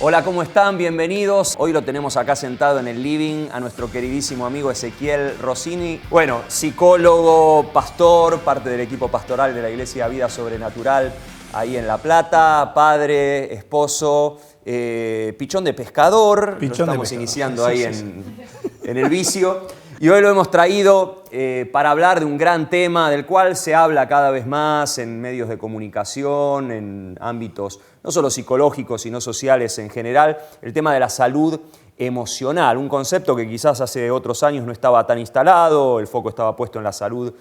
Hola, ¿cómo están? Bienvenidos. Hoy lo tenemos acá sentado en el living a nuestro queridísimo amigo Ezequiel Rossini. Bueno, psicólogo, pastor, parte del equipo pastoral de la Iglesia Vida Sobrenatural ahí en La Plata, padre, esposo, pichón de pescador. Lo estamos iniciando ahí en el vicio. Y hoy lo hemos traído para hablar de un gran tema del cual se habla cada vez más en medios de comunicación, en ámbitos no solo psicológicos, sino sociales en general, el tema de la salud emocional, un concepto que quizás hace otros años no estaba tan instalado, el foco estaba puesto en la salud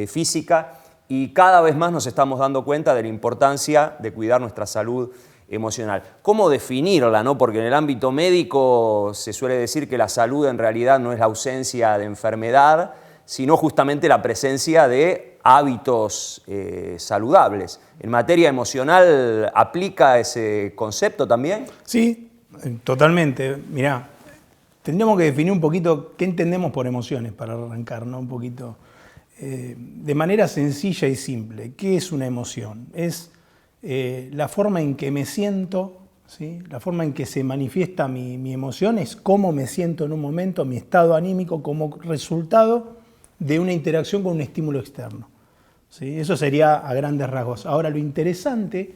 física, y cada vez más nos estamos dando cuenta de la importancia de cuidar nuestra salud emocional. ¿Cómo definirla, no? Porque en el ámbito médico se suele decir que la salud en realidad no es la ausencia de enfermedad, sino justamente la presencia de hábitos saludables. ¿En materia emocional aplica ese concepto también? Sí, totalmente. Mirá, tendríamos que definir un poquito qué entendemos por emociones para arrancar, ¿no? Un poquito de manera sencilla y simple. ¿Qué es una emoción? Es la forma en que me siento, ¿sí? La forma en que se manifiesta mi emoción es cómo me siento en un momento, mi estado anímico como resultado de una interacción con un estímulo externo, ¿sí? Eso sería a grandes rasgos. Ahora, lo interesante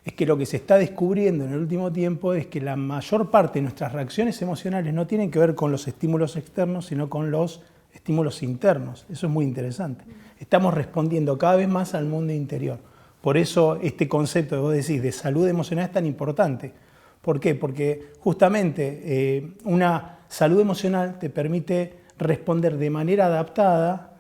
es que lo que se está descubriendo en el último tiempo es que la mayor parte de nuestras reacciones emocionales no tienen que ver con los estímulos externos, sino con los estímulos internos. Eso es muy interesante. Estamos respondiendo cada vez más al mundo interior. Por eso este concepto que vos decís de salud emocional es tan importante. ¿Por qué? Porque justamente una salud emocional te permite responder de manera adaptada,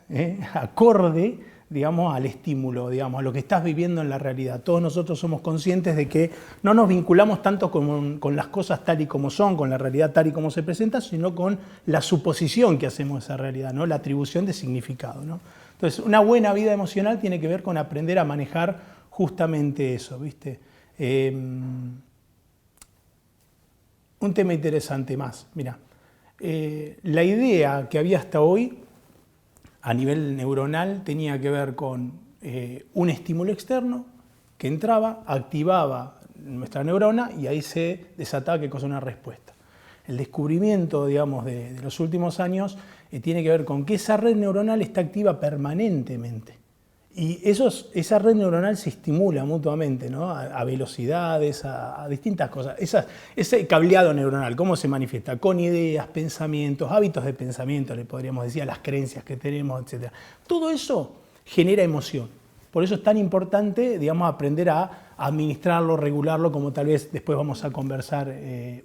acorde, digamos, al estímulo, digamos, a lo que estás viviendo en la realidad. Todos nosotros somos conscientes de que no nos vinculamos tanto con las cosas tal y como son, con la realidad tal y como se presenta, sino con la suposición que hacemos de esa realidad, ¿no? La atribución de significado, ¿no? Entonces, una buena vida emocional tiene que ver con aprender a manejar justamente eso, ¿viste? Un tema interesante más, mira, la idea que había hasta hoy a nivel neuronal tenía que ver con un estímulo externo que entraba, activaba nuestra neurona y ahí se desataba qué cosa, una respuesta. El descubrimiento, digamos, de los últimos años tiene que ver con que esa red neuronal está activa permanentemente. Y esa red neuronal se estimula mutuamente, ¿no? A velocidades, a distintas cosas. Ese cableado neuronal, ¿cómo se manifiesta? Con ideas, pensamientos, hábitos de pensamiento, le podríamos decir, a las creencias que tenemos, etc. Todo eso genera emoción. Por eso es tan importante, digamos, aprender a administrarlo, regularlo, como tal vez después vamos a conversar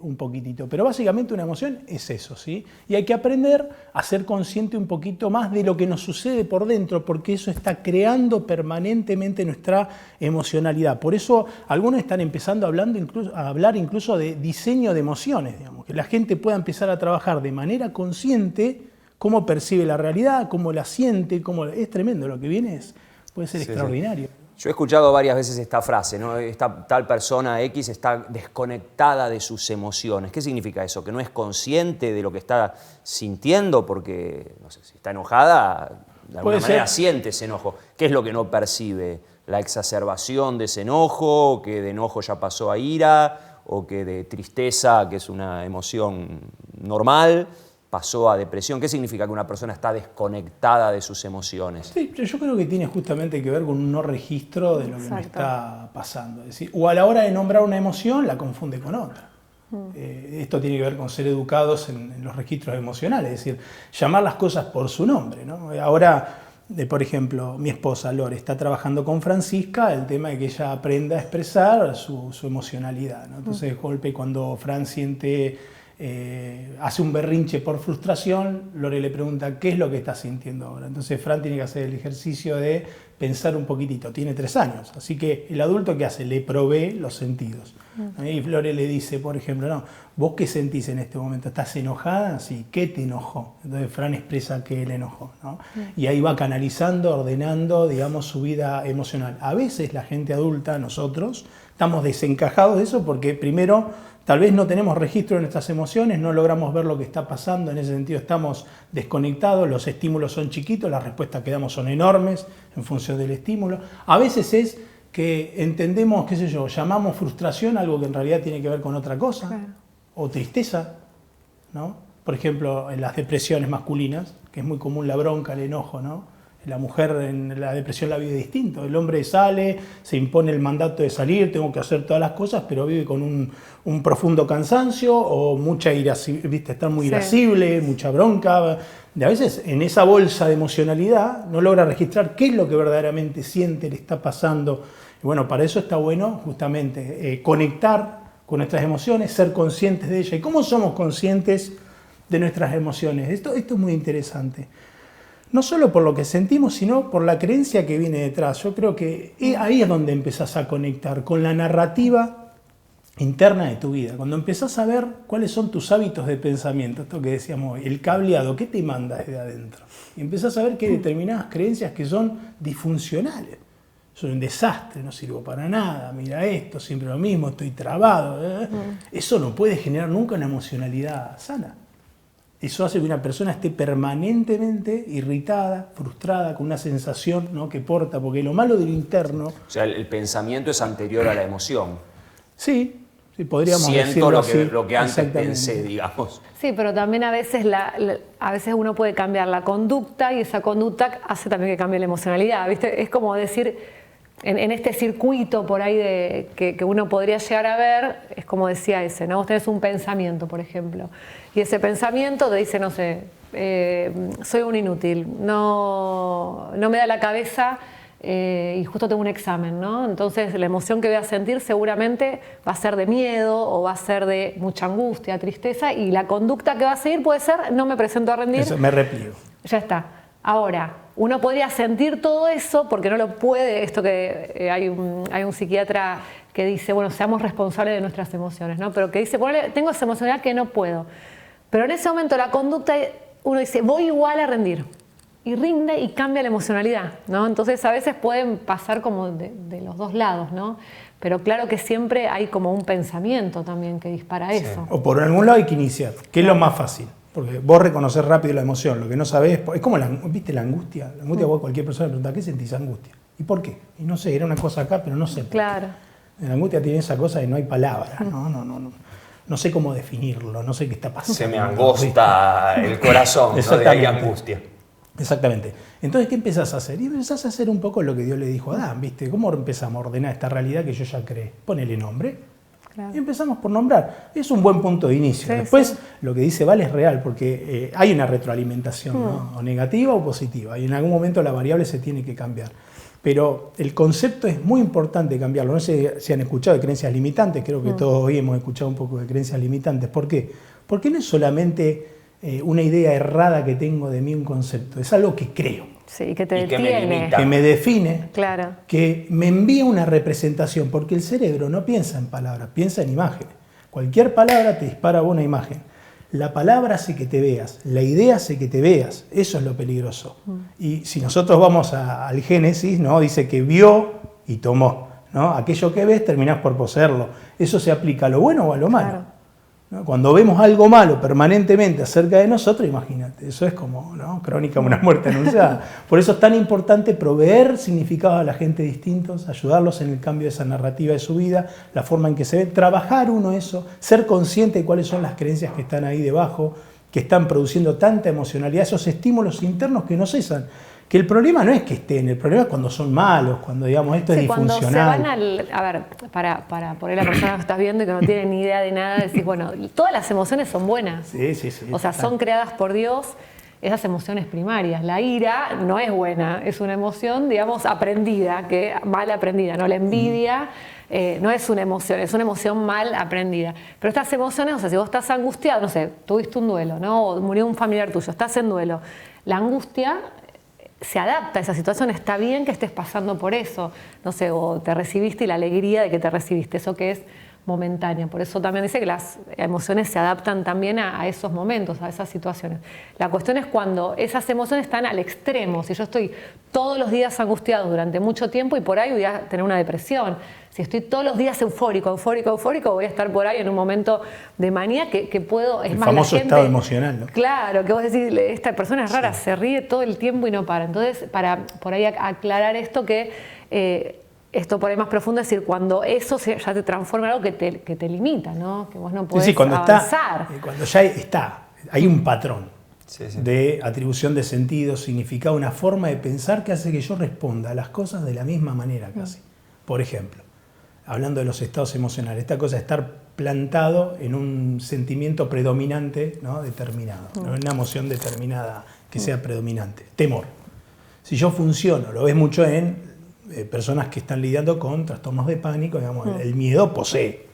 un poquitito. Pero básicamente una emoción es eso, ¿sí? Y hay que aprender a ser consciente un poquito más de lo que nos sucede por dentro, porque eso está creando permanentemente nuestra emocionalidad. Por eso algunos están empezando a hablar incluso de diseño de emociones, digamos, que la gente pueda empezar a trabajar de manera consciente cómo percibe la realidad, cómo la siente, es tremendo lo que viene, puede ser extraordinario. Sí. Yo he escuchado varias veces esta frase, ¿no? Esta tal persona X está desconectada de sus emociones. ¿Qué significa eso? ¿Que no es consciente de lo que está sintiendo? Porque, no sé, si está enojada, de alguna manera siente ese enojo. ¿Qué es lo que no percibe? ¿La exacerbación de ese enojo? ¿Que de enojo ya pasó a ira? ¿O que de tristeza, que es una emoción normal, pasó a depresión? ¿Qué significa que una persona está desconectada de sus emociones? Sí, yo creo que tiene justamente que ver con un no registro de lo que me está pasando. Es decir, o a la hora de nombrar una emoción, la confunde con otra. Esto tiene que ver con ser educados en los registros emocionales, es decir, llamar las cosas por su nombre, ¿no? Ahora, por ejemplo, mi esposa Lore está trabajando con Francisca el tema de que ella aprenda a expresar su emocionalidad, ¿no? Entonces, de golpe, cuando Fran hace un berrinche por frustración, Lore le pregunta qué es lo que está sintiendo ahora. Entonces Fran tiene que hacer el ejercicio de pensar un poquitito. Tiene 3 años, así que el adulto ¿qué hace? Le provee los sentidos. Y Lore le dice, por ejemplo, no, ¿vos qué sentís en este momento? ¿Estás enojada? Sí, ¿qué te enojó? Entonces Fran expresa qué le enojó, ¿no? Y ahí va canalizando, ordenando, digamos, su vida emocional. A veces la gente adulta, nosotros, estamos desencajados de eso porque primero tal vez no tenemos registro de nuestras emociones, no logramos ver lo que está pasando, en ese sentido estamos desconectados, los estímulos son chiquitos, las respuestas que damos son enormes en función del estímulo. A veces es que entendemos, qué sé yo, llamamos frustración algo que en realidad tiene que ver con otra cosa, Claro. o tristeza, ¿no? Por ejemplo, en las depresiones masculinas, que es muy común la bronca, el enojo, ¿no? La mujer en la depresión la vive distinto. El hombre sale, se impone el mandato de salir, tengo que hacer todas las cosas, pero vive con un profundo cansancio o mucha ¿viste? Estar muy irascible, mucha bronca. De a veces en esa bolsa de emocionalidad no logra registrar qué es lo que verdaderamente siente, le está pasando. Y bueno, para eso está bueno justamente conectar con nuestras emociones, ser conscientes de ellas. ¿Y cómo somos conscientes de nuestras emociones? Esto es muy interesante. No solo por lo que sentimos, sino por la creencia que viene detrás. Yo creo que ahí es donde empezás a conectar con la narrativa interna de tu vida. Cuando empezás a ver cuáles son tus hábitos de pensamiento, esto que decíamos hoy, el cableado, ¿qué te manda desde adentro? Y empezás a ver que hay determinadas creencias que son disfuncionales. Soy un desastre, no sirvo para nada, mira esto, siempre lo mismo, estoy trabado. Eso no puede generar nunca una emocionalidad sana. Eso hace que una persona esté permanentemente irritada, frustrada, con una sensación, ¿no?, que porta, porque lo malo de lo interno... O sea, el pensamiento es anterior a la emoción. Sí, podríamos Siento decirlo lo que así. antes pensé, digamos. Sí, pero también a veces, a veces uno puede cambiar la conducta y esa conducta hace también que cambie la emocionalidad, ¿viste? Es como decir, en este circuito por ahí que uno podría llegar a ver, es como decía ese, ¿no? Vos tenés un pensamiento, por ejemplo, y ese pensamiento te dice, no sé, soy un inútil, no me da la cabeza y justo tengo un examen, ¿no? Entonces la emoción que voy a sentir seguramente va a ser de miedo o va a ser de mucha angustia, tristeza, y la conducta que va a seguir puede ser, no me presento a rendir. Eso, me repliego. Ya está. Ahora, uno podría sentir todo eso porque no lo puede, esto que hay un psiquiatra que dice, bueno, seamos responsables de nuestras emociones, ¿no? Pero que dice, tengo esa emocionalidad que no puedo. Pero en ese momento la conducta, uno dice, voy igual a rendir. Y rinde y cambia la emocionalidad, ¿no? Entonces a veces pueden pasar como de los dos lados, ¿no? Pero claro que siempre hay como un pensamiento también que dispara eso. O por algún lado hay que iniciar, que es lo más fácil. Porque vos reconocer rápido la emoción, lo que no sabés, es como ¿viste la angustia? La angustia, vos cualquier persona le pregunta, ¿qué sentís angustia? ¿Y por qué? Y no sé, era una cosa acá, pero no sé. Claro. La angustia tiene esa cosa de no hay palabras, no sé cómo definirlo, no sé qué está pasando. Se me angosta el corazón, ¿no? De ahí angustia. Exactamente. Entonces, ¿qué empezás a hacer? Y empezás a hacer un poco lo que Dios le dijo a Adán, ¿viste? ¿Cómo empezamos a ordenar esta realidad que yo ya creé? Ponele nombre. Claro. Y empezamos por nombrar. Es un buen punto de inicio. Sí, después, lo que dice Val es real, porque hay una retroalimentación, ¿no? O negativa o positiva. Y en algún momento la variable se tiene que cambiar. Pero el concepto es muy importante cambiarlo. No sé si han escuchado de creencias limitantes, creo que todos hoy hemos escuchado un poco de creencias limitantes. ¿Por qué? Porque no es solamente una idea errada que tengo de mí, un concepto, es algo que creo. Sí, que te detiene. Que me define, claro. Que me envía una representación, porque el cerebro no piensa en palabras, piensa en imágenes. Cualquier palabra te dispara una imagen. La palabra hace que te veas, la idea hace que te veas, eso es lo peligroso. Y si nosotros vamos al Génesis, ¿no? Dice que vio y tomó, ¿no? Aquello que ves terminás por poseerlo. Eso se aplica a lo bueno o a lo malo. Claro. ¿No? Cuando vemos algo malo permanentemente acerca de nosotros, imagínate, eso es como, ¿no?, crónica de una muerte anunciada. Por eso es tan importante proveer significados a la gente distintos, ayudarlos en el cambio de esa narrativa de su vida, la forma en que se ve, trabajar uno eso, ser consciente de cuáles son las creencias que están ahí debajo, que están produciendo tanta emocionalidad, esos estímulos internos que no cesan. Que el problema no es que estén, el problema es cuando son malos, cuando digamos esto es disfuncional. Cuando se van a ver, para por ahí la persona que estás viendo y que no tiene ni idea de nada, decís, bueno, todas las emociones son buenas. Sí. O sea, son creadas por Dios esas emociones primarias. La ira no es buena, es una emoción, digamos, aprendida, mal aprendida, ¿no? La envidia no es una emoción mal aprendida. Pero estas emociones, o sea, si vos estás angustiado, no sé, tuviste un duelo, ¿no? O murió un familiar tuyo, estás en duelo. La angustia se adapta a esa situación, está bien que estés pasando por eso, no sé, o te recibiste y la alegría de que te recibiste, eso que es momentánea. Por eso también dice que las emociones se adaptan también a esos momentos, a esas situaciones. La cuestión es cuando esas emociones están al extremo. Si yo estoy todos los días angustiado durante mucho tiempo y por ahí voy a tener una depresión. Si estoy todos los días eufórico, voy a estar por ahí en un momento de manía que puedo... Es el más, famoso la gente, estado emocional, ¿no? Claro, que vos decís, esta persona es rara, se ríe todo el tiempo y no para. Entonces, para por ahí aclarar esto que esto por ahí más profundo, es decir, cuando eso ya te transforma en algo que te limita, ¿no? Que vos no podés cuando avanzar. Cuando ya hay un patrón de atribución de sentido, significado, una forma de pensar que hace que yo responda a las cosas de la misma manera casi. Por ejemplo, hablando de los estados emocionales, esta cosa de estar plantado en un sentimiento predominante, ¿no? Determinado, ¿no? Una emoción determinada que sea predominante. Temor. Si yo funciono, lo ves mucho en personas que están lidiando con trastornos de pánico, digamos, el miedo posee,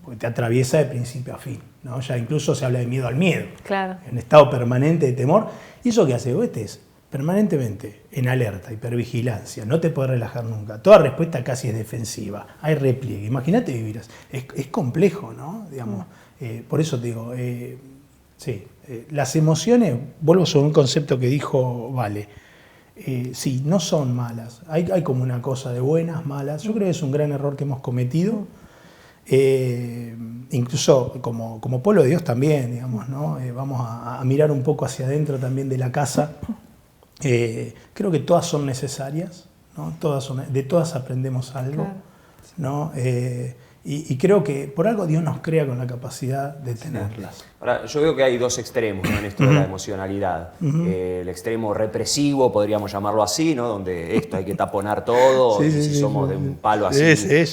porque te atraviesa de principio a fin, ¿no? Ya incluso se habla de miedo al miedo, claro. En estado permanente de temor. ¿Y eso qué hace? Vos estés permanentemente en alerta, hipervigilancia, no te podés relajar nunca. Toda respuesta casi es defensiva, hay repliegue. Imagínate vivir así. Es complejo, ¿no? Digamos, por eso te digo, las emociones, vuelvo sobre un concepto que dijo Vale, sí, no son malas. Hay como una cosa de buenas, malas. Yo creo que es un gran error que hemos cometido. Incluso como pueblo de Dios también, digamos, ¿no? Vamos a mirar un poco hacia adentro también de la casa. Creo que todas son necesarias, ¿no? De todas aprendemos algo, claro. ¿no? Y creo que por algo Dios nos crea con la capacidad de tenerlas. Ahora, yo veo que hay dos extremos, ¿no? En esto de la emocionalidad. El extremo represivo, podríamos llamarlo así, ¿no? Donde esto hay que taponar todo, y si somos de un palo así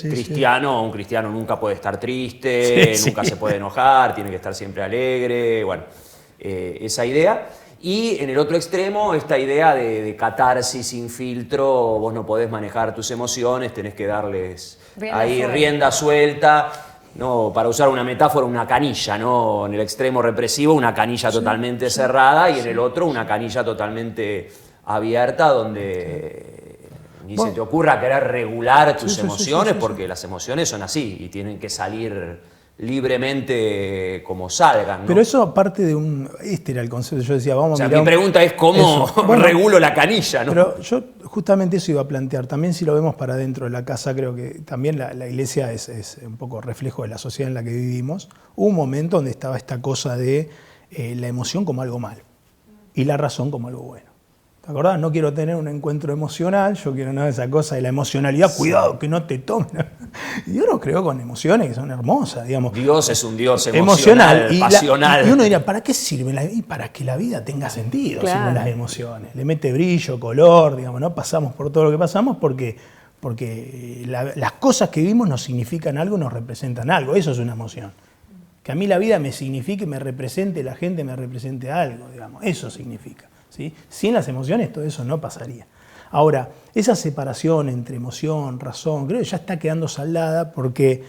cristiano, un cristiano nunca puede estar triste, nunca se puede enojar, tiene que estar siempre alegre, bueno, esa idea. Y en el otro extremo, esta idea de catarsis sin filtro, vos no podés manejar tus emociones, tenés que darles rienda suelta, ¿no? Para usar una metáfora, una canilla, ¿no? En el extremo represivo, una canilla totalmente cerrada, y en el otro, una canilla totalmente abierta, donde ni se te ocurra querer regular tus emociones, porque las emociones son así y tienen que salir libremente como salgan, ¿no? Pero eso parte de este era el concepto, yo decía, vamos a mirar... Mi pregunta es cómo regulo la canilla, ¿no? Pero yo justamente eso iba a plantear, también si lo vemos para dentro de la casa, creo que también la iglesia es un poco reflejo de la sociedad en la que vivimos. Hubo un momento donde estaba esta cosa de la emoción como algo malo y la razón como algo bueno. ¿Te acordás? No quiero tener un encuentro emocional, yo quiero esa cosa de la emocionalidad, cuidado que no te tomen. Y Dios nos creó con emociones que son hermosas, digamos. Dios es un Dios emocional, pasional. Y uno dirá, ¿para qué sirve la vida? Y para que la vida tenga sentido, claro. Sirven las emociones. Le mete brillo, color, digamos, ¿no? Pasamos por todo lo que pasamos porque las cosas que vivimos nos significan algo, nos representan algo. Eso es una emoción. Que a mí la vida me signifique, me represente, la gente me represente algo, digamos. Eso significa. ¿Sí? Sin las emociones todo eso no pasaría. Ahora, esa separación entre emoción, razón, creo que ya está quedando saldada porque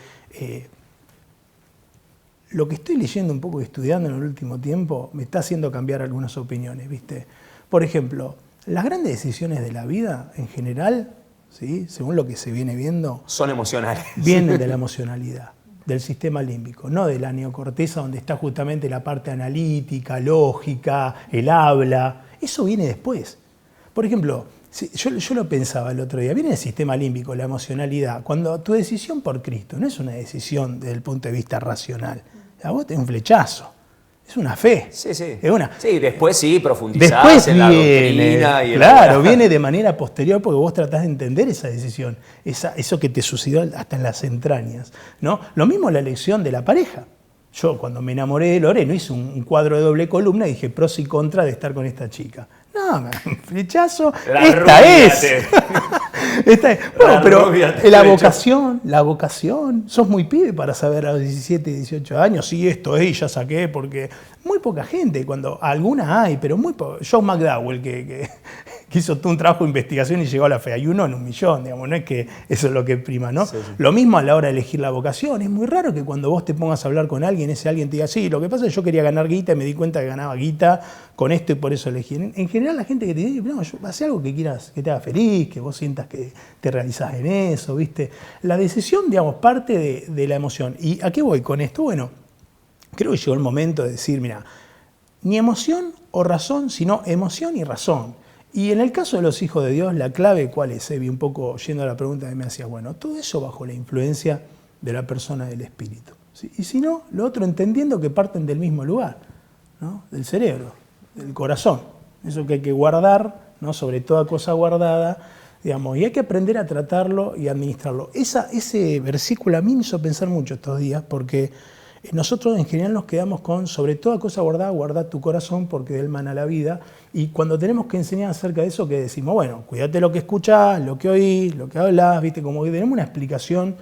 lo que estoy leyendo un poco y estudiando en el último tiempo me está haciendo cambiar algunas opiniones, ¿viste? Por ejemplo, las grandes decisiones de la vida en general, ¿sí? Según lo que se viene viendo, son emocionales. Vienen de la emocionalidad, del sistema límbico, no de la neocorteza donde está justamente la parte analítica, lógica, el habla. Eso viene después. Por ejemplo, yo lo pensaba el otro día, viene el sistema límbico, la emocionalidad, cuando tu decisión por Cristo no es una decisión desde el punto de vista racional. A vos te da un flechazo, es una fe. Sí. Es una... Sí, después profundizás en la doctrina. Claro, viene de manera posterior porque vos tratás de entender esa decisión, eso que te sucedió hasta en las entrañas, ¿no? Lo mismo la elección de la pareja. Yo cuando me enamoré de Loreno hice un cuadro de doble columna y dije pros y contras de estar con esta chica. No, flechazo, esta es. Bueno, pero la vocación, sos muy pibe para saber a los 17, 18 años, sí, esto es y ya saqué, porque muy poca gente, cuando alguna hay, pero muy poca. Joe McDowell, que hizo todo un trabajo de investigación y llegó a la fe, hay uno en 1.000.000, digamos, no es que eso es lo que prima, ¿no? Sí. Lo mismo a la hora de elegir la vocación, es muy raro que cuando vos te pongas a hablar con alguien, ese alguien te diga, sí, lo que pasa es que yo quería ganar guita y me di cuenta que ganaba guita con esto y por eso elegí. En general la gente que te dice, no, haz algo que quieras, que te haga feliz, que vos sientas que te realizás en eso, ¿viste? La decisión, digamos, parte de la emoción. ¿Y a qué voy con esto? Bueno, creo que llegó el momento de decir, mira, ni emoción o razón, sino emoción y razón. Y en el caso de los hijos de Dios, la clave, ¿cuál es? Vi un poco yendo a la pregunta que me hacías, bueno, todo eso bajo la influencia de la persona del espíritu. ¿Sí? Y si no, lo otro entendiendo que parten del mismo lugar, ¿no? Del cerebro, del corazón. Eso que hay que guardar, ¿no? Sobre toda cosa guardada, digamos, y hay que aprender a tratarlo y administrarlo. Ese versículo a mí me hizo pensar mucho estos días, porque nosotros en general nos quedamos con, sobre toda cosa guardada, guarda tu corazón porque de él mana la vida, y cuando tenemos que enseñar acerca de eso, que decimos, bueno, cuídate lo que escuchás, lo que oís, lo que hablas, ¿viste? Como que tenemos una explicación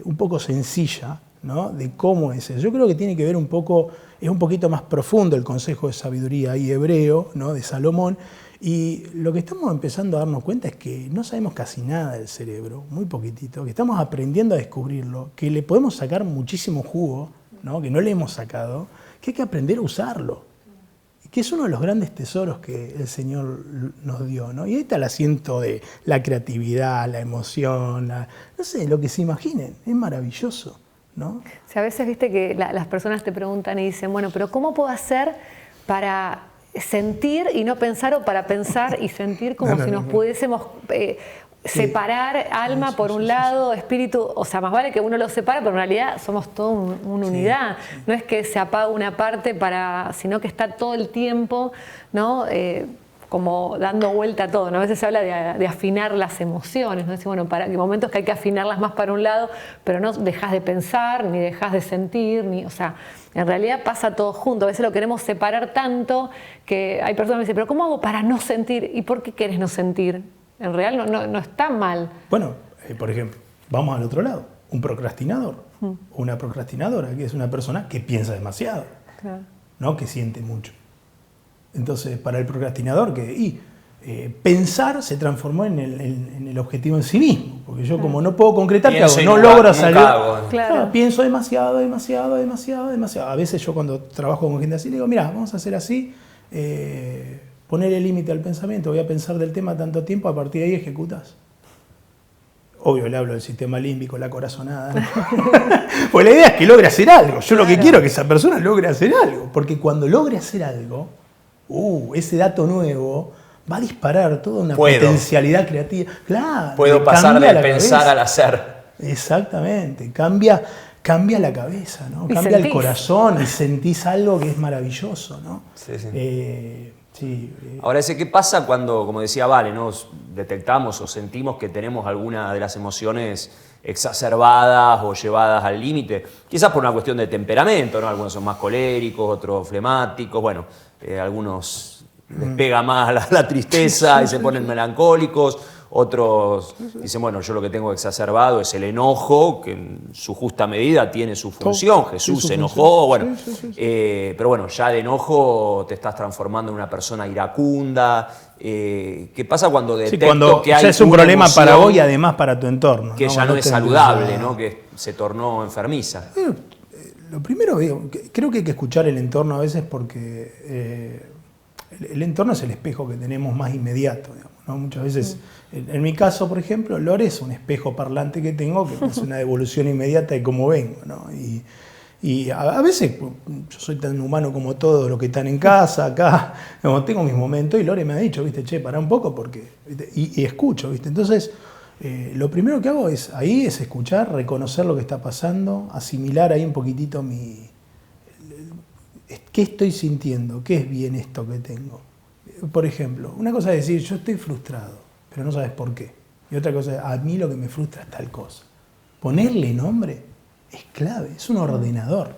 un poco sencilla, ¿no? De cómo es eso. Yo creo que tiene que ver un poco, es un poquito más profundo el consejo de sabiduría ahí hebreo, ¿no? De Salomón, y lo que estamos empezando a darnos cuenta es que no sabemos casi nada del cerebro, muy poquitito, que estamos aprendiendo a descubrirlo, que le podemos sacar muchísimo jugo, ¿no? Que no le hemos sacado, que hay que aprender a usarlo, que es uno de los grandes tesoros que el Señor nos dio, ¿no? Y ahí está el asiento de la creatividad, la emoción, no sé, lo que se imaginen, es maravilloso, ¿no? O sea, a veces viste que las personas te preguntan y dicen, bueno, pero ¿cómo puedo hacer para sentir y no pensar, o para pensar y sentir como si nos pudiésemos separar alma por un lado, espíritu? O sea, más vale que uno lo separa, pero en realidad somos todo una unidad. No es que se apaga una parte sino que está todo el tiempo, ¿no? Como dando vuelta a todo, ¿no? A veces se habla de afinar las emociones, ¿no? Decir, bueno, hay momentos que hay que afinarlas más para un lado, pero no dejas de pensar, ni dejas de sentir, o sea, en realidad pasa todo junto. A veces lo queremos separar tanto que hay personas que me dicen, pero ¿cómo hago para no sentir? ¿Y por qué quieres no sentir? En realidad no está mal. Bueno, por ejemplo, vamos al otro lado, un procrastinador o una procrastinadora, que es una persona que piensa demasiado, claro, ¿no? Que siente mucho. Entonces, para el procrastinador, pensar se transformó en el objetivo en sí mismo. Porque yo, como no puedo concretar, ¿qué hago? No logro salir. Claro, pienso demasiado. A veces yo, cuando trabajo con gente así, le digo, mira, vamos a hacer así, poner el límite al pensamiento, voy a pensar del tema tanto tiempo, a partir de ahí ejecutas. Obvio, le hablo del sistema límbico, la corazonada, ¿no? Pues la idea es que logre hacer algo. Yo lo que quiero es que esa persona logre hacer algo. Porque cuando logre hacer algo, ese dato nuevo va a disparar toda una potencialidad creativa. Claro, puedo pasar del pensar al hacer. Exactamente, cambia la cabeza, ¿no? Cambia el corazón y sentís algo que es maravilloso, ¿no? Sí. Ahora, ¿qué pasa cuando, como decía Vale, ¿no? Detectamos o sentimos que tenemos alguna de las emociones exacerbadas o llevadas al límite? Quizás por una cuestión de temperamento, ¿no? Algunos son más coléricos, otros flemáticos, bueno, algunos les pega más la tristeza y se ponen melancólicos. Otros dicen, bueno, yo lo que tengo exacerbado es el enojo, que en su justa medida tiene su función. Jesús se enojó, bueno. Pero bueno, ya de enojo te estás transformando en una persona iracunda. ¿Qué pasa cuando detecto que hay ya es un problema para vos y además para tu entorno? Que ya no es saludable, ¿no? Que se tornó enfermiza. Lo primero, creo que hay que escuchar el entorno a veces, porque el entorno es el espejo que tenemos más inmediato, digamos, ¿no? Muchas veces, en mi caso, por ejemplo, Lore es un espejo parlante que tengo, que es una devolución inmediata de cómo vengo, ¿no? Y a veces yo soy tan humano como todos los que están en casa, acá, tengo mis momentos, y Lore me ha dicho, ¿viste? Che, pará un poco, porque, y escucho, ¿viste? Entonces, lo primero que hago es escuchar, reconocer lo que está pasando, asimilar ahí un poquitito ¿qué estoy sintiendo? ¿Qué es bien esto que tengo? Por ejemplo, una cosa es decir, yo estoy frustrado, pero no sabes por qué. Y otra cosa es, a mí lo que me frustra es tal cosa. Ponerle nombre es clave, es un ordenador,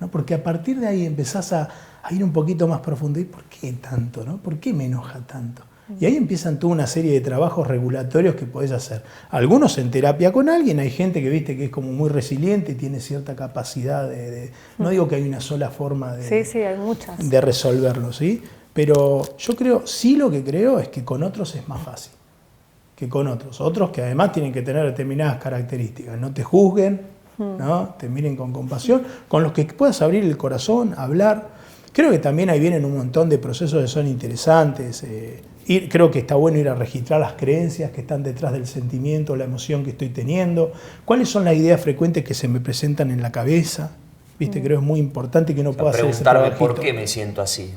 ¿no? Porque a partir de ahí empezás a ir un poquito más profundo. ¿Y por qué tanto, no? ¿Por qué me enoja tanto? Y ahí empiezan toda una serie de trabajos regulatorios que podés hacer. Algunos en terapia con alguien, hay gente que viste que es como muy resiliente y tiene cierta capacidad no digo que hay una sola forma hay muchas, de resolverlo, ¿sí? Pero yo lo que creo es que con otros es más fácil que con otros. Otros que además tienen que tener determinadas características. No te juzguen, ¿no? Te miren con compasión, con los que puedas abrir el corazón, hablar. Creo que también ahí vienen un montón de procesos que son interesantes. Creo que está bueno ir a registrar las creencias que están detrás del sentimiento, la emoción que estoy teniendo. ¿Cuáles son las ideas frecuentes que se me presentan en la cabeza? ¿Viste? Creo que es muy importante que uno pueda hacer ese trabajito. Preguntarme por qué me siento así.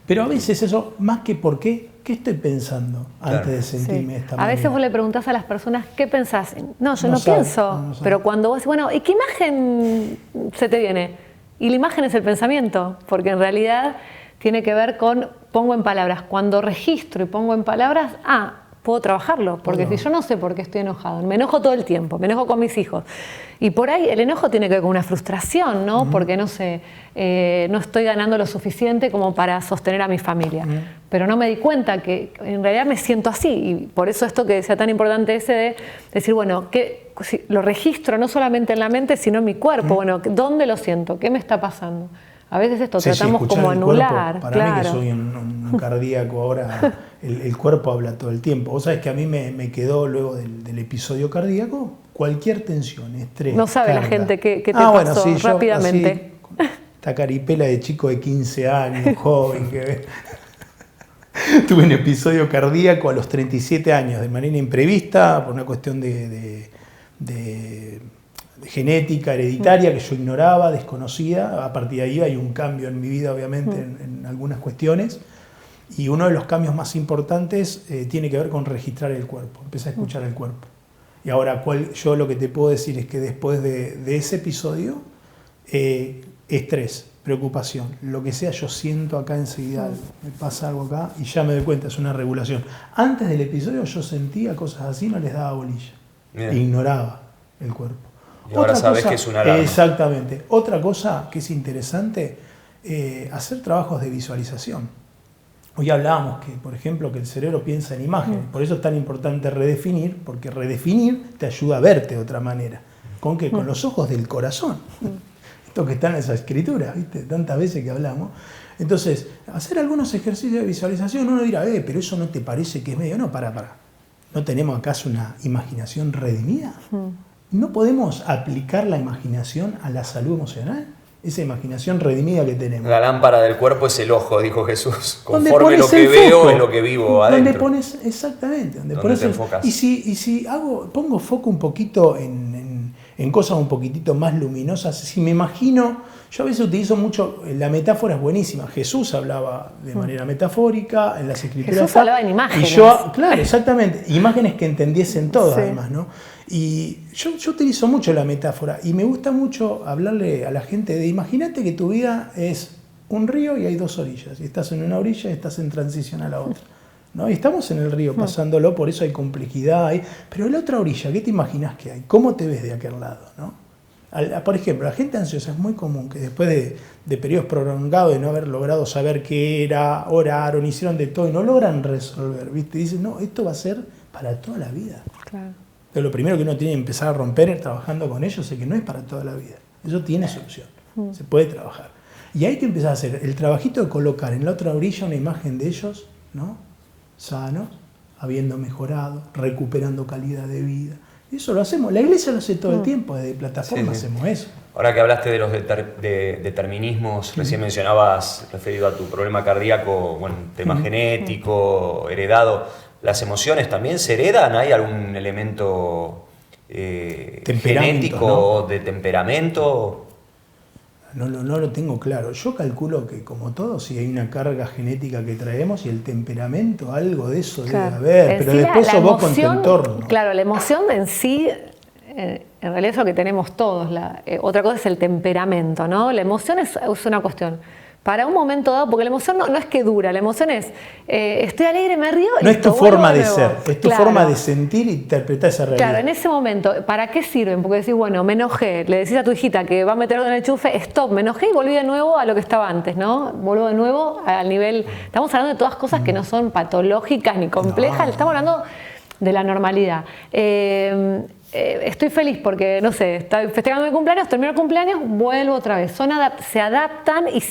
Pero a veces eso, más que por qué estoy pensando antes de sentirme de esta manera? A veces vos le preguntás a las personas, ¿qué pensás? No, yo no pienso. No pero cuando vos decís, bueno, ¿y qué imagen se te viene? Y la imagen es el pensamiento, porque en realidad tiene que ver con, pongo en palabras. Cuando registro y pongo en palabras, puedo trabajarlo, porque si yo no sé por qué estoy enojado, me enojo todo el tiempo, me enojo con mis hijos, y por ahí el enojo tiene que ver con una frustración, ¿no? Porque no sé, no estoy ganando lo suficiente como para sostener a mi familia, pero no me di cuenta que en realidad me siento así, y por eso esto que decía tan importante ese de decir, bueno, si lo registro no solamente en la mente, sino en mi cuerpo, bueno, ¿dónde lo siento? ¿Qué me está pasando? A veces esto tratamos como anular. Para mí, que soy un cardíaco ahora, el cuerpo habla todo el tiempo. Vos sabés que a mí me quedó luego del episodio cardíaco cualquier tensión, estrés. No sabe carga. La gente qué te pasó sí, rápidamente. Yo, esta caripela de chico de 15 años, joven, que tuve un episodio cardíaco a los 37 años de manera imprevista por una cuestión de genética, hereditaria, que yo ignoraba, desconocida. A partir de ahí hay un cambio en mi vida, obviamente, en algunas cuestiones. Y uno de los cambios más importantes tiene que ver con registrar el cuerpo. Empecé a escuchar el cuerpo. Y ahora, yo lo que te puedo decir es que después de ese episodio, estrés, preocupación, lo que sea, yo siento acá enseguida, me pasa algo acá y ya me doy cuenta, es una regulación. Antes del episodio yo sentía cosas así, no les daba bolilla. Ignoraba el cuerpo. Y ahora sabes que es una alarma. Exactamente. Otra cosa que es interesante, hacer trabajos de visualización. Hoy hablábamos que, por ejemplo, que el cerebro piensa en imágenes. Por eso es tan importante redefinir, porque redefinir te ayuda a verte de otra manera. ¿Con qué? Con los ojos del corazón. Esto que está en esa escritura, ¿viste? Tantas veces que hablamos. Entonces, hacer algunos ejercicios de visualización, uno dirá, pero eso no te parece que es medio. No, para. ¿No tenemos acaso una imaginación redimida? ¿No podemos aplicar la imaginación a la salud emocional? Esa imaginación redimida que tenemos. La lámpara del cuerpo es el ojo, dijo Jesús. Conforme lo que veo es lo que vivo adentro. Donde pones, exactamente. Donde pones te enfocas. Y si pongo foco un poquito en cosas un poquitito más luminosas, si me imagino, yo a veces utilizo mucho, la metáfora es buenísima. Jesús hablaba de manera metafórica en las escrituras. Jesús hablaba en imágenes. Y yo, claro, exactamente, imágenes que entendiesen todo, además, ¿no? Y yo utilizo mucho la metáfora y me gusta mucho hablarle a la gente de, imagínate que tu vida es un río y hay dos orillas, y estás en una orilla y estás en transición a la otra, ¿no? Y estamos en el río pasándolo, por eso hay complejidad, pero en la otra orilla, ¿qué te imaginas que hay? ¿Cómo te ves de aquel lado, no? Por ejemplo, la gente ansiosa es muy común que después de periodos prolongados de no haber logrado saber qué era, oraron, hicieron de todo y no logran resolver, ¿viste? Y dicen, no, esto va a ser para toda la vida. Claro. Pero lo primero que uno tiene que empezar a romper trabajando con ellos es que no es para toda la vida. Eso tiene solución. Se puede trabajar. Y hay que empezar a hacer el trabajito de colocar en la otra orilla una imagen de ellos, ¿no? Sanos, habiendo mejorado, recuperando calidad de vida. Y eso lo hacemos. La iglesia lo hace todo el tiempo, desde plataforma hacemos eso. Ahora que hablaste de los determinismos, recién mencionabas, referido a tu problema cardíaco, bueno, tema genético, heredado. ¿Las emociones también se heredan? ¿Hay algún elemento genético, ¿no? De temperamento? No lo tengo claro. Yo calculo que, como todo, sí hay una carga genética que traemos y el temperamento, algo de eso debe haber. Pero después sos vos con tu entorno. Claro, la emoción en sí, en realidad es lo que tenemos todos. Otra cosa es el temperamento, ¿no? La emoción es una cuestión. Para un momento dado, porque la emoción no es que dura, la emoción es, estoy alegre, me río. No es tu forma de ser, es tu forma de sentir e interpretar esa realidad. Claro, en ese momento, ¿para qué sirven? Porque decís, bueno, me enojé, le decís a tu hijita que va a meterlo en el enchufe, stop, me enojé y volví de nuevo a lo que estaba antes, ¿no? Vuelvo de nuevo al nivel. Estamos hablando de todas cosas que no son patológicas ni complejas, estamos hablando de la normalidad. Estoy feliz porque, no sé, estoy festejando mi cumpleaños, termino el cumpleaños, vuelvo otra vez. Se adaptan y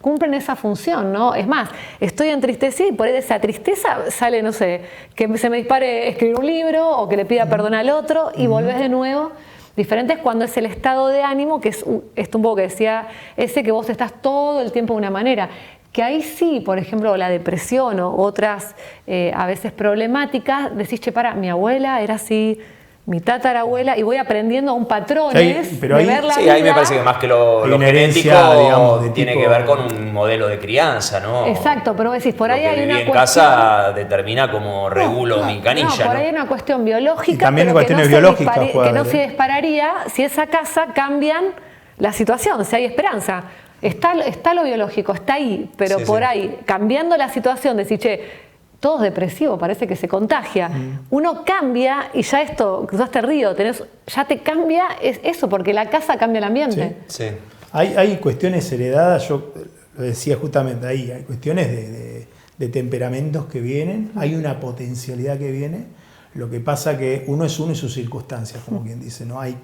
cumplen esa función, ¿no? Es más, estoy entristecida y por esa tristeza sale, no sé, que se me dispare escribir un libro o que le pida perdón al otro y volvés de nuevo. Diferente es cuando es el estado de ánimo, que es esto un poco que decía ese, que vos estás todo el tiempo de una manera. Que ahí sí, por ejemplo, la depresión o otras a veces problemáticas, decís, che, mi abuela era así, mi tatarabuela, y voy aprendiendo un patrones de ver la vida. Ahí me parece que más que lo genético, digamos, tiene que ver con un modelo de crianza, ¿no? Exacto, pero decís, por ahí hay una cuestión... en casa determina cómo regulo mi canilla, por ahí hay una cuestión biológica, y también cuestiones biológicas, que no se dispararía si esa casa cambian la situación, si hay esperanza. Está lo biológico, está ahí, pero por ahí, cambiando la situación, decir, che, todos depresivos, parece que se contagia. Uno cambia y ya esto, cruzaste el río, ya te cambia eso, porque la casa cambia el ambiente. Sí. Hay cuestiones heredadas, yo lo decía justamente ahí, hay cuestiones de temperamentos que vienen, hay una potencialidad que viene. Lo que pasa que uno es uno y sus circunstancias, como quien dice, ¿no? Hay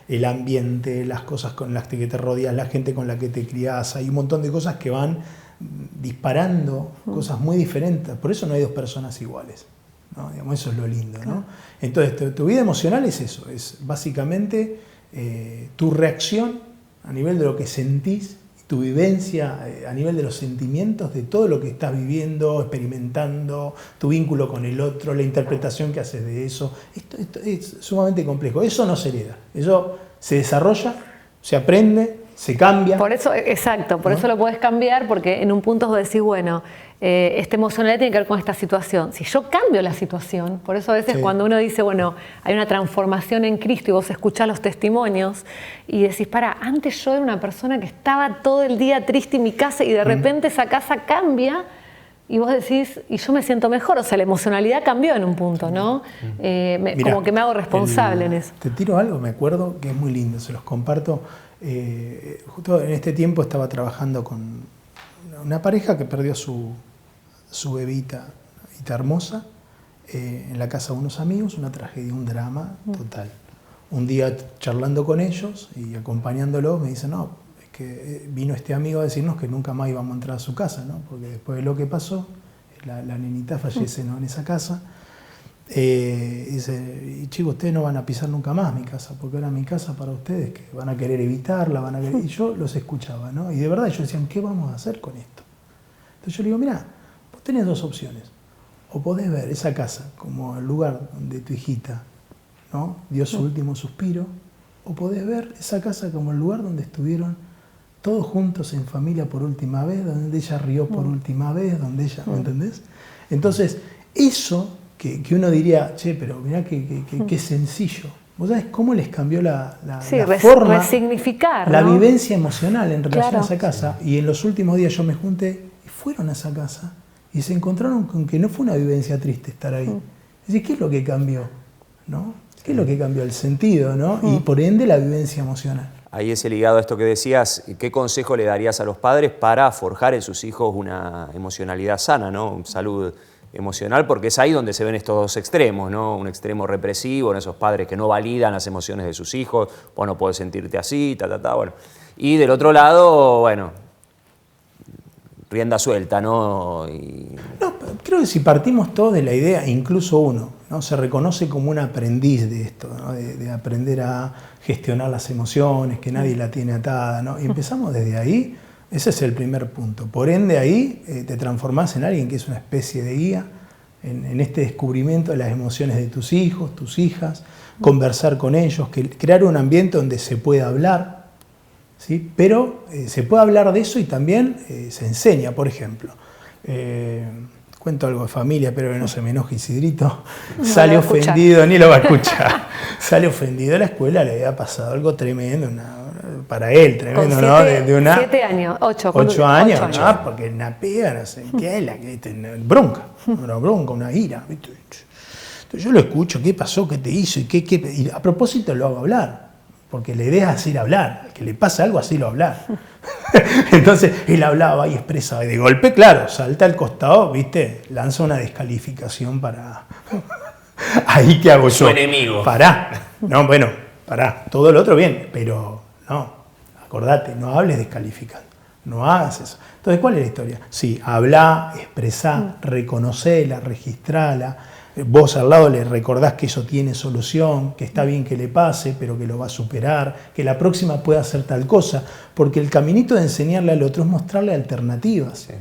el ambiente, las cosas con las que te rodeas, la gente con la que te criás, hay un montón de cosas que van disparando cosas muy diferentes. Por eso no hay dos personas iguales, ¿no? Digamos, eso es lo lindo, ¿no? Entonces, tu vida emocional es eso, es básicamente tu reacción a nivel de lo que sentís, tu vivencia a nivel de los sentimientos, de todo lo que estás viviendo, experimentando, tu vínculo con el otro, la interpretación que haces de eso. Esto es sumamente complejo. Eso no se hereda. Eso se desarrolla, se aprende, se cambia. Por eso, exacto, por eso lo puedes cambiar, porque en un punto vos decís, bueno, esta emocionalidad tiene que ver con esta situación. Si yo cambio la situación, por eso a veces cuando uno dice, bueno, hay una transformación en Cristo y vos escuchás los testimonios y decís, antes yo era una persona que estaba todo el día triste en mi casa y de repente esa casa cambia y vos decís, y yo me siento mejor, o sea, la emocionalidad cambió en un punto, ¿no? Mirá, como que me hago responsable en eso. Te tiro algo, me acuerdo, que es muy lindo, se los comparto. Justo en este tiempo estaba trabajando con una pareja que perdió su bebita hermosa en la casa de unos amigos, una tragedia, un drama total. Un día charlando con ellos y acompañándolos me dicen, no, es que vino este amigo a decirnos que nunca más íbamos a entrar a su casa, ¿no? Porque después de lo que pasó, la nenita fallece, ¿no?, en esa casa. Dice, y chicos, ustedes no van a pisar nunca más mi casa, porque era mi casa para ustedes, que van a querer evitarla, van a querer... Y yo los escuchaba, ¿no? Y de verdad ellos decían, ¿qué vamos a hacer con esto? Entonces yo le digo, mirá, vos tenés dos opciones. O podés ver esa casa como el lugar donde tu hijita, ¿no?, dio su último suspiro, o podés ver esa casa como el lugar donde estuvieron todos juntos en familia por última vez, donde ella rió por última vez, donde ella... ¿Me entendés? Entonces, eso... Que uno diría, che, pero mirá qué sencillo. ¿Vos sabés cómo les cambió la forma, resignificar, la ¿no?, vivencia emocional en relación a esa casa? Y en los últimos días yo me junté y fueron a esa casa y se encontraron con que no fue una vivencia triste estar ahí. Es decir, ¿qué es lo que cambió? ¿No? ¿Qué es lo que cambió? El sentido, ¿no? Y por ende la vivencia emocional. Ahí ese ligado a esto que decías, ¿qué consejo le darías a los padres para forjar en sus hijos una emocionalidad sana, ¿no? Salud emocional, porque es ahí donde se ven estos dos extremos, ¿no? Un extremo represivo, en esos padres que no validan las emociones de sus hijos, vos no podés sentirte así, bueno. Y del otro lado, bueno, rienda suelta, ¿no? No, creo que si partimos todos de la idea, incluso uno, ¿no?, se reconoce como un aprendiz de esto, ¿no?, de aprender a gestionar las emociones, que nadie la tiene atada, ¿no? Y empezamos desde ahí. Ese es el primer punto. Por ende, ahí te transformás en alguien que es una especie de guía en este descubrimiento de las emociones de tus hijos, tus hijas, conversar con ellos, crear un ambiente donde se pueda hablar, ¿sí? Pero se puede hablar de eso y también se enseña. Por ejemplo, cuento algo de familia, pero que no se me enoje Isidrito, sale ofendido, ni lo va a escuchar, sale ofendido a la escuela, le había pasado algo tremendo, para él, tremendo, con ¿no? De una 7 años, 8 años, ¿no? Porque una pega, no sé qué, bronca, una ira, ¿viste? Entonces yo lo escucho, ¿qué pasó? ¿Qué te hizo? Y a propósito lo hago hablar, porque la idea es ir a hablar, al que le pasa algo, así lo hablar. Entonces él hablaba y expresaba, y de golpe, claro, salta al costado, ¿viste? Lanza una descalificación para... Ahí, ¿qué hago yo? Su enemigo. Pará, no, bueno, pará, todo lo otro bien, pero no. Acordate, no hables descalificando, no hagas eso. Entonces, ¿cuál es la historia? Sí, hablá, expresá, reconocela, registrala. Vos al lado le recordás que eso tiene solución, que está bien que le pase, pero que lo va a superar, que la próxima pueda hacer tal cosa, porque el caminito de enseñarle al otro es mostrarle alternativas. Sí.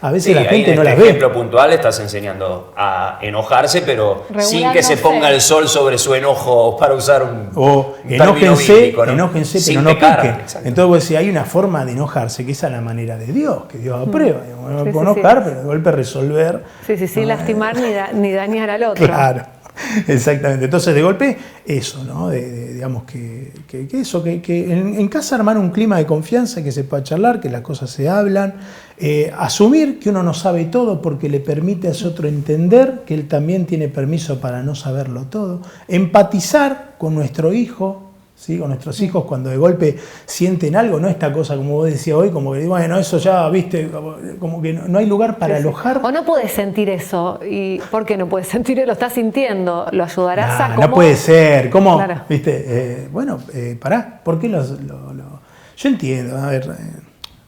A veces la gente no las ve. En este ejemplo puntual estás enseñando a enojarse, pero sin que se ponga el sol sobre su enojo, para usar un enójense, ¿no? Enójense, sin pero no pecar, piquen. Entonces vos decís, hay una forma de enojarse, que esa es la manera de Dios, que Dios aprueba. No me puedo enojar, pero de golpe resolver. Sin lastimar ni dañar al otro. Claro, exactamente. Entonces, de golpe, eso, ¿no? Digamos que en casa armar un clima de confianza, que se pueda charlar, que las cosas se hablan, Asumir que uno no sabe todo porque le permite a ese otro entender que él también tiene permiso para no saberlo todo. Empatizar con nuestro hijo, ¿sí? Con nuestros hijos cuando de golpe sienten algo, no esta cosa como vos decías hoy, como que bueno, eso ya, viste, como que no hay lugar para alojar. O no puedes sentir eso. ¿Y por qué no puedes sentir? Lo estás sintiendo. ¿Lo ayudarás a cómo? No puede ser. ¿Cómo? Claro. ¿Viste? Pará. ¿Por qué Yo entiendo, a ver,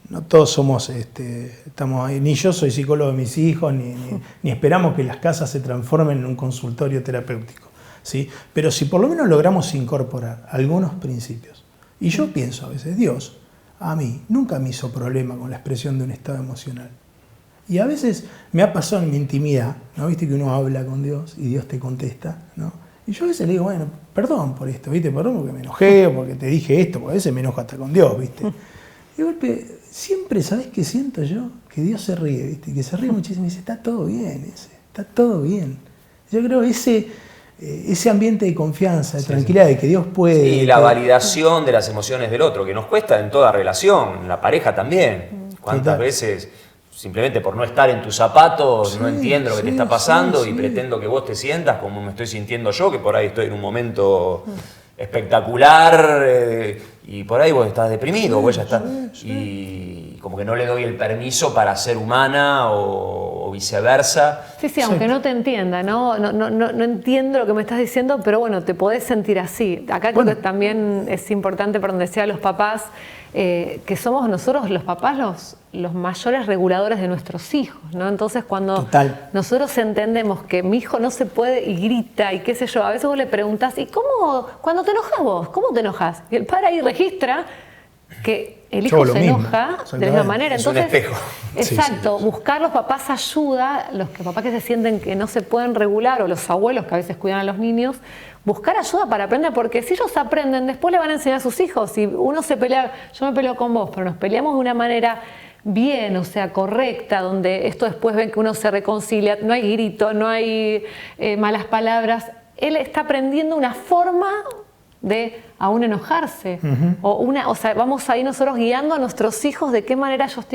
no todos somos, estamos ahí, ni yo soy psicólogo de mis hijos, ni esperamos que las casas se transformen en un consultorio terapéutico, ¿sí? Pero si por lo menos logramos incorporar algunos principios, y yo pienso a veces, Dios, a mí, nunca me hizo problema con la expresión de un estado emocional. Y a veces me ha pasado en mi intimidad, ¿no? Viste que uno habla con Dios y Dios te contesta, ¿no? Y yo a veces le digo, bueno, perdón por esto, ¿viste? Perdón porque me enojé o porque te dije esto, porque a veces me enojo hasta con Dios, ¿viste? Y de golpe, siempre, ¿sabés qué siento yo? Que Dios se ríe, ¿viste? Que se ríe muchísimo y dice, está todo bien, está todo bien. Yo creo ese ambiente de confianza, de tranquilidad, de que Dios puede... Y la validación de las emociones del otro, que nos cuesta en toda relación, en la pareja también. ¿Cuántas veces simplemente por no estar en tus zapatos no entiendo lo que te está pasando y pretendo que vos te sientas como me estoy sintiendo yo, que por ahí estoy en un momento espectacular y por ahí vos estás deprimido, vos ya estás... Y como que no le doy el permiso para ser humana o viceversa. Sí, aunque no te entienda, ¿no? No entiendo lo que me estás diciendo, pero bueno, te podés sentir así. Acá creo que también es importante, por donde decía los papás, que somos nosotros los papás los mayores reguladores de nuestros hijos, ¿no? Entonces cuando nosotros entendemos que mi hijo no se puede y grita y qué sé yo, a veces vos le preguntás, ¿y cómo, cuando te enojas vos, cómo te enojas? Y el padre ahí registra que el hijo se enoja de la misma manera. Entonces, es un espejo. Exacto, buscar los papás ayuda, los papás que se sienten que no se pueden regular o los abuelos que a veces cuidan a los niños, buscar ayuda para aprender, porque si ellos aprenden, después le van a enseñar a sus hijos. Si uno se pelea, yo me peleo con vos, pero nos peleamos de una manera bien, o sea, correcta, donde esto después ven que uno se reconcilia, no hay grito, no hay malas palabras, él está aprendiendo una forma de aún enojarse. O sea, vamos ahí nosotros guiando a nuestros hijos de qué manera ellos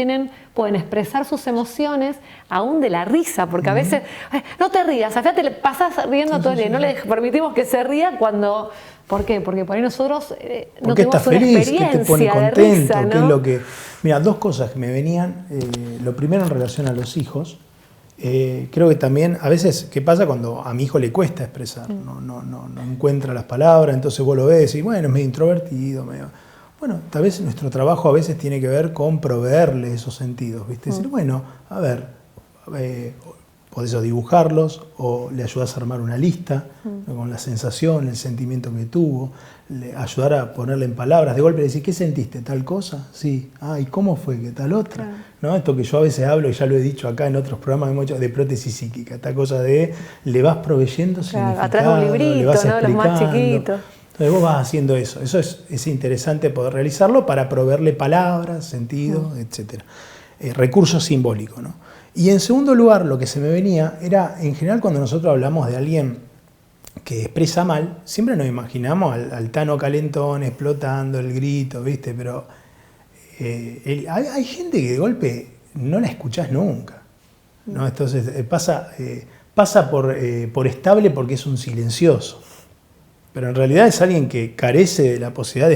pueden expresar sus emociones, aún de la risa, porque a veces, no te rías, fíjate, le pasas riendo todo el día, no le permitimos que se ría cuando... ¿Por qué? Porque por ahí nosotros no tenemos una experiencia ¿qué te pone contento? De risa, ¿no? ¿Qué es lo que... Mira, dos cosas que me venían. Lo primero en relación a los hijos. Creo que también, a veces, ¿qué pasa cuando a mi hijo le cuesta expresar? No encuentra las palabras, entonces vos lo ves y bueno, es medio introvertido, medio... Bueno, tal vez nuestro trabajo a veces tiene que ver con proveerle esos sentidos, ¿viste? Decir, bueno, a ver, podés dibujarlos o le ayudás a armar una lista con la sensación, el sentimiento que tuvo, ayudar a ponerle en palabras, de golpe decir, ¿qué sentiste? ¿Tal cosa? Sí. ¿Y cómo fue? ¿Qué tal otra? Claro. ¿No? Esto que yo a veces hablo, y ya lo he dicho acá en otros programas, de prótesis psíquica, esta cosa de le vas proveyendo significado, atrás de un librito, le vas explicando. Los más chiquitos. Entonces vos vas haciendo eso. Eso es interesante poder realizarlo para proveerle palabras, sentido, etc. Recurso simbólico, ¿no? Y en segundo lugar, lo que se me venía era, en general, cuando nosotros hablamos de alguien que expresa mal, siempre nos imaginamos al Tano calentón explotando el grito, ¿viste? Pero hay gente que de golpe no la escuchás nunca, ¿no? Entonces pasa por estable porque es un silencioso. Pero en realidad es alguien que carece de la posibilidad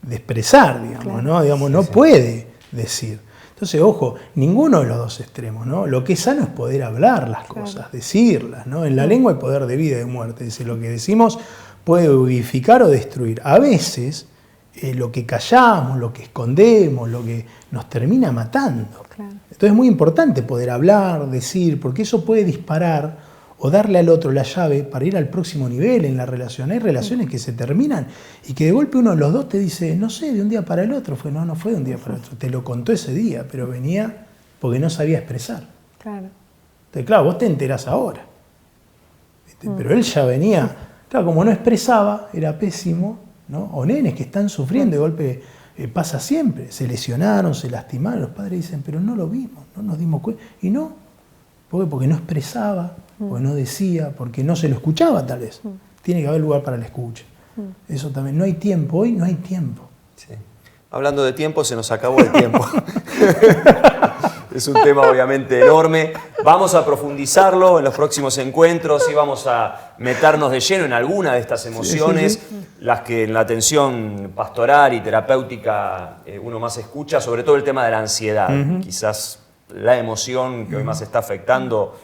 de expresar, digamos, claro. ¿No? Digamos, no puede decir. Entonces, ojo, ninguno de los dos extremos, ¿no? Lo que es sano es poder hablar las cosas, decirlas, ¿no? En la lengua hay poder de vida y de muerte. Es decir, lo que decimos puede vivificar o destruir. A veces, lo que callamos, lo que escondemos, lo que nos termina matando. Claro. Entonces es muy importante poder hablar, decir, porque eso puede disparar o darle al otro la llave para ir al próximo nivel en la relación. Hay relaciones que se terminan y que de golpe uno de los dos te dice, no sé, de un día para el otro. No fue de un día para el otro. Te lo contó ese día, pero venía porque no sabía expresar. Claro. Entonces, claro, vos te enterás ahora. Pero él ya venía, claro, como no expresaba, era pésimo, ¿no? O nenes que están sufriendo, de golpe pasa siempre. Se lesionaron, se lastimaron. Los padres dicen, pero no lo vimos, no nos dimos cuenta. Y no, porque no expresaba, porque no decía, porque no se lo escuchaba tal vez. Tiene que haber lugar para la escucha. Eso también. No hay tiempo, hoy no hay tiempo. Sí. Hablando de tiempo, se nos acabó el tiempo. Es un tema obviamente enorme. Vamos a profundizarlo en los próximos encuentros y vamos a meternos de lleno en alguna de estas emociones, las que en la atención pastoral y terapéutica uno más escucha, sobre todo el tema de la ansiedad. Quizás la emoción que hoy más está afectando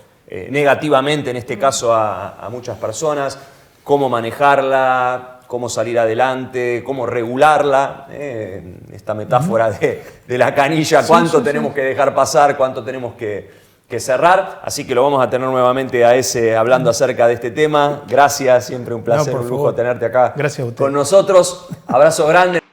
negativamente, en este caso, a muchas personas. Cómo manejarla, cómo salir adelante, cómo regularla. Esta metáfora de la canilla, cuánto tenemos que dejar pasar, cuánto tenemos que cerrar. Así que lo vamos a tener nuevamente a ese hablando acerca de este tema. Gracias, siempre un placer, un lujo tenerte acá Gracias a usted. con nosotros. Abrazo grande.